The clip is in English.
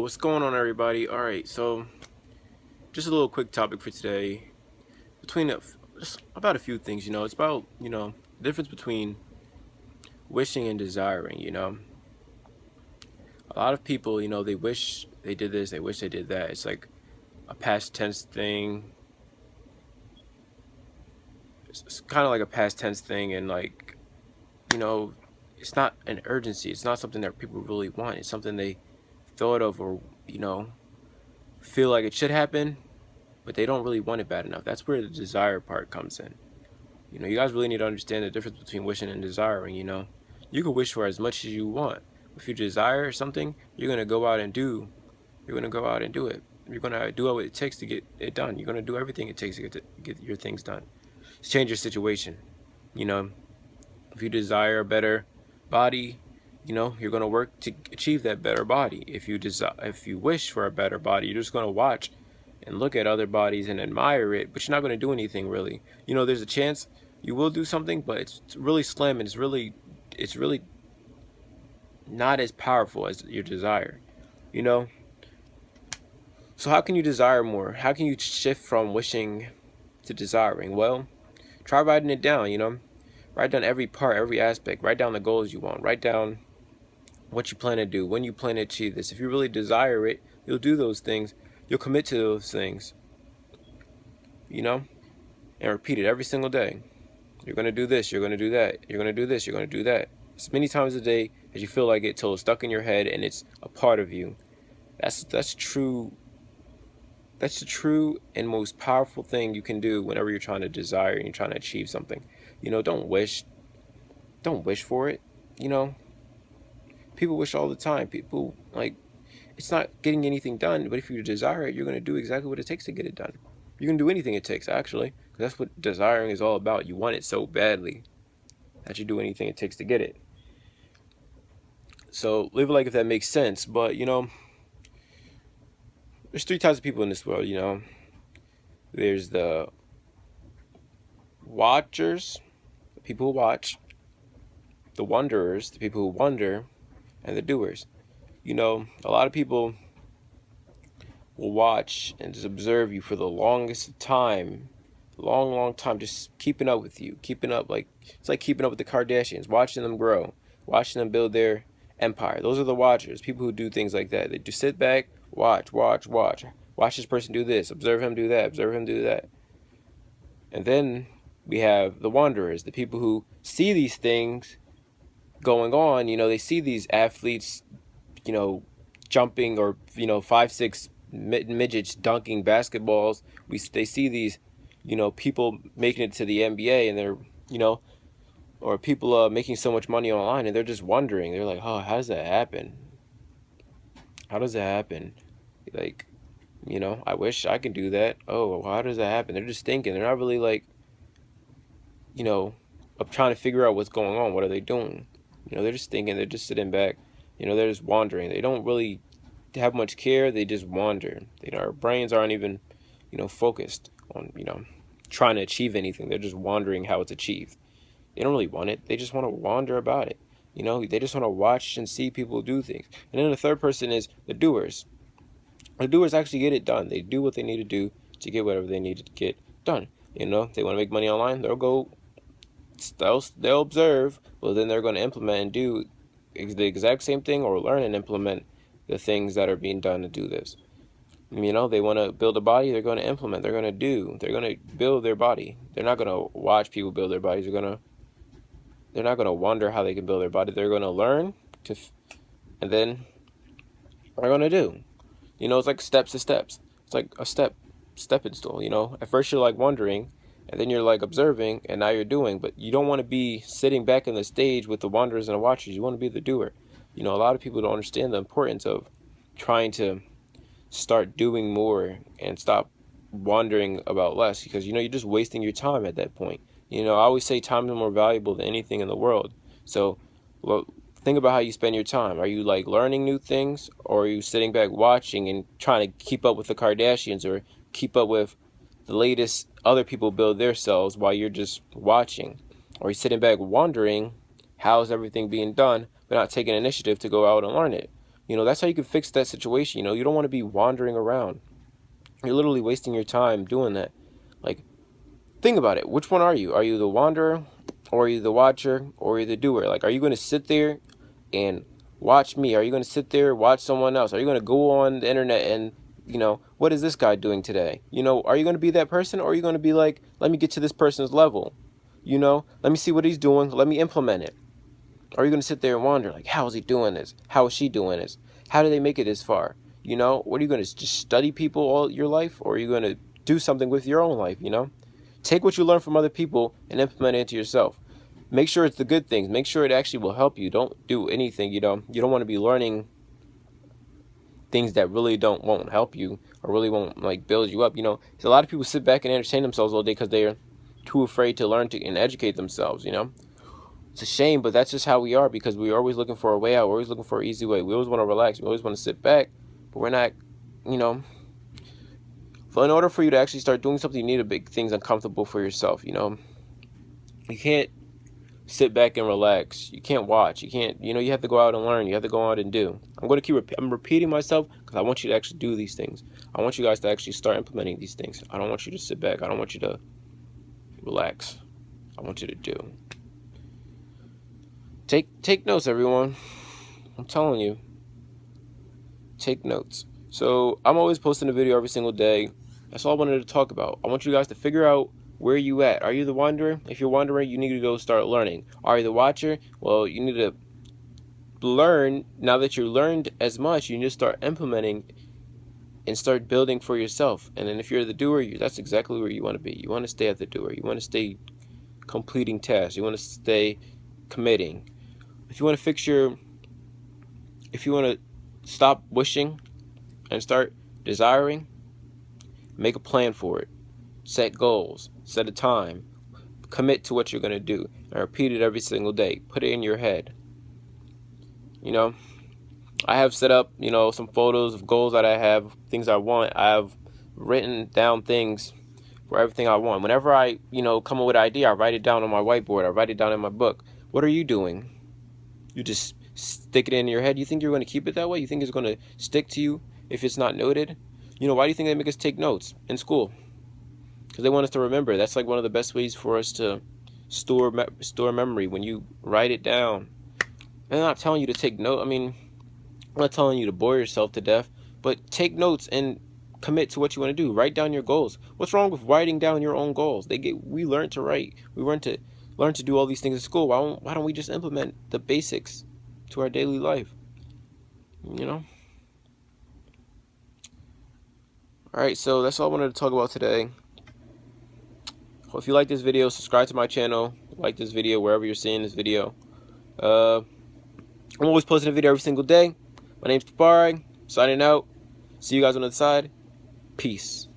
What's going on, everybody? All right, so just a little quick topic for today. Just about a few things. It's about the difference between wishing and desiring. A lot of people, they wish they did this, they wish they did that. It's like a past tense thing. It's kind of like a past tense thing, and you know, it's not an urgency. It's not something that people really want. It's something they thought of, or feel like it should happen, but they don't really want it bad enough. That's where the desire part comes in. You guys really need to understand the difference between wishing and desiring. You can wish for as much as you want. If you desire something, you're gonna go out and do. You're gonna go out and do it. You're gonna do what it takes to get it done. You're gonna do everything it takes to get your things done. It's change your situation. You know, if you desire a better body, you're gonna work to achieve that better body. If you wish for a better body, you're just gonna watch and look at other bodies and admire it, but you're not going to do anything really. There's a chance you will do something, but it's really slim, and it's really not as powerful as your desire. So how can you desire more? How can you shift from wishing to desiring? Well, try writing it down. Write down every part, every aspect. Write down the goals you want. Write down what you plan to do, when you plan to achieve this. If you really desire it, you'll do those things. You'll commit to those things, and repeat it every single day. You're going to do this, you're going to do that, you're going to do this, you're going to do that. As many times a day as you feel like it, till it's stuck in your head and it's a part of you. That's true. That's the true and most powerful thing you can do whenever you're trying to desire and you're trying to achieve something. Don't wish for it. People wish all the time. People, it's not getting anything done, but if you desire it, you're going to do exactly what it takes to get it done. You can do anything it takes, actually, because that's what desiring is all about. You want it so badly that you do anything it takes to get it. So live it like if that makes sense. But there's three types of people in this world. There's the watchers, the people who watch, the wanderers, the people who wonder, and the doers. A lot of people will watch and just observe you for the longest time, long time, just keeping up with you, it's like keeping up with the Kardashians, watching them grow, watching them build their empire. Those are the watchers, people who do things like that. They just sit back, watch this person do this, observe him do that, observe him do that. And then we have the wanderers, the people who see these things going on. They see these athletes jumping, or 5'6" midgets dunking basketballs. They see these people making it to the NBA, and they're or people making so much money online, and they're just wondering. They're like, oh, how does that happen? I wish I could do that. Oh, how does that happen? They're just thinking. They're not really I'm trying to figure out what's going on. What are they doing? They're just thinking. They're just sitting back. They're just wandering. They don't really have much care. They just wander. Our brains aren't even, focused on, trying to achieve anything. They're just wondering how it's achieved. They don't really want it. They just want to wander about it. They just want to watch and see people do things. And then the third person is the doers. The doers actually get it done. They do what they need to do to get whatever they need to get done. They want to make money online. They'll observe, but then they're going to implement and do the exact same thing, or learn and implement the things that are being done to do this. They want to build a body. They're going to implement. They're going to build their body. They're not going to watch people build their bodies. They're not going to wonder how they can build their body. They're going to learn and then they're going to do. It's like steps to steps. It's like a stepping stool. At first you're wondering, and then you're observing, and now you're doing. But you don't want to be sitting back in the stage with the wanderers and the watchers. You want to be the doer. A lot of people don't understand the importance of trying to start doing more and stop wondering about less, because you're just wasting your time at that point. I always say time is more valuable than anything in the world. So think about how you spend your time. Are you learning new things, or are you sitting back watching and trying to keep up with the Kardashians, or keep up with the latest other people build themselves while you're just watching? Or are you sitting back wondering how's everything being done, but not taking initiative to go out and learn it? You know, that's how you can fix that situation. You know, you don't want to be wandering around. You're literally wasting your time doing that. Like, think about it. Which one are you? Are you the wanderer, or are you the watcher, or are you the doer? Like, are you going to sit there and watch me? Are you going to sit there and watch someone else? Are you going to go on the internet and, you know, what is this guy doing today? You know, are you going to be that person, or are you going to be like, let me get to this person's level? You know, let me see what he's doing. Let me implement it. Or are you going to sit there and wonder, like, how is he doing this? How is she doing this? How do they make it this far? You know, what are you going to just study people all your life? Or are you going to do something with your own life, you know? Take what you learn from other people and implement it into yourself. Make sure it's the good things. Make sure it actually will help you. Don't do anything, you know. You don't want to be learning things that really won't help you or really won't, like, build you up, you know. A lot of people sit back and entertain themselves all day because they're too afraid to learn and educate themselves, you know. It's a shame, but that's just how we are, because we're always looking for a way out. We're always looking for an easy way. We always want to relax. We always want to sit back, but we're not, you know. So in order for you to actually start doing something, you need to make things uncomfortable for yourself, you know. You can't sit back and relax. You can't watch. You can't, you know, you have to go out and learn. You have to go out and do. I'm repeating myself because I want you to actually do these things. I want you guys to actually start implementing these things. I don't want you to sit back. I don't want you to relax. I want you to do. Take notes, everyone. I'm telling you. Take notes. So I'm always posting a video every single day. That's all I wanted to talk about. I want you guys to figure out where you at. Are you the wanderer? If you're wandering, you need to go start learning. Are you the watcher? Well, you need to learn. Now that you learned as much, you need to start implementing and start building for yourself. And then if you're the doer, that's exactly where you want to be. You want to stay at the doer. You want to stay completing tasks. You want to stay committing. If you want to stop wishing and start desiring, make a plan for it. Set goals, set a time, commit to what you're going to do, and repeat it every single day. Put it in your head. You know, I have set up, you know, some photos of goals that I have, things I want. I have written down things for everything I want. Whenever I, you know, come up with an idea, I write it down on my whiteboard. I write it down in my book. What are you doing? You just stick it in your head. You think you're going to keep it that way? You think it's going to stick to you if it's not noted? You know, why do you think they make us take notes in school? Because they want us to remember. That's like one of the best ways for us to store memory, when you write it down. And I'm not telling you to take note. I mean, I'm not telling you to bore yourself to death, but take notes and commit to what you want to do. Write down your goals. What's wrong with writing down your own goals? We learned to write. We learned to do all these things in school. Why don't we just implement the basics to our daily life? You know? Alright, so that's all I wanted to talk about today. If you like this video, subscribe to my channel. Like this video wherever you're seeing this video. I'm always posting a video every single day. My name's Tafari. Signing out. See you guys on the other side. Peace.